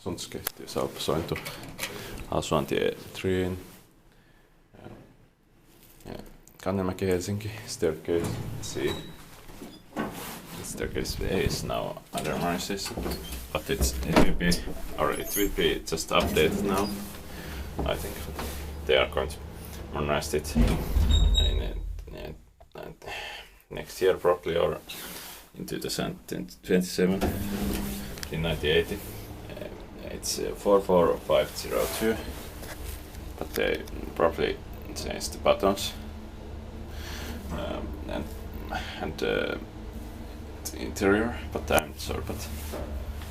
Asuntoskehittäjyys Halsuantie, Halsuantie 3, Kannelmäki, Helsinki, staircase C. The staircase A is now under modernized, but it will be just updated now. I think they are going to modernize it in next year probably, or in 2027, in 1980. It's 44502, but they probably changed the buttons and the interior, but I'm not sure, but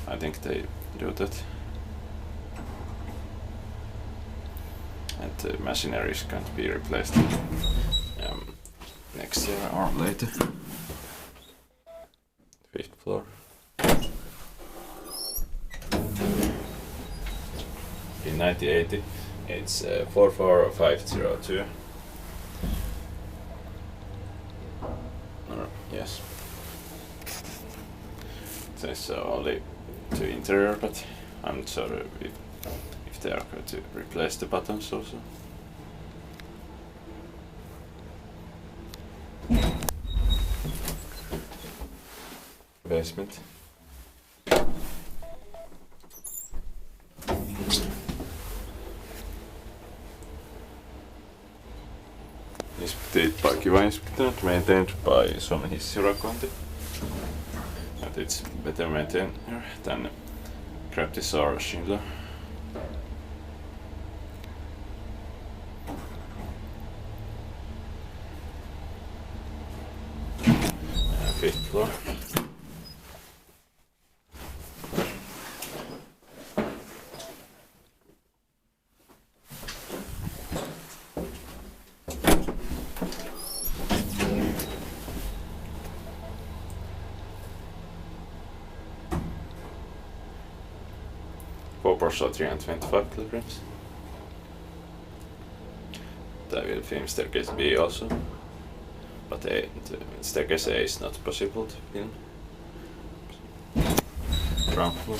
I think they do that. And the machinery is going to be replaced next year or later. 5th floor. In 1980, it's 44502. Yes. There's only 2 interior, but I'm not sure if they are going to replace the buttons also. Basement. Inspected by Kiva Inspector, maintained by Suomen Halsuantie. And it's better maintained here than Kraftis or Schindler. 5th floor. Porsche 325 kilograms. I will film staircase B also, but the staircase A is not possible to film. Ground floor.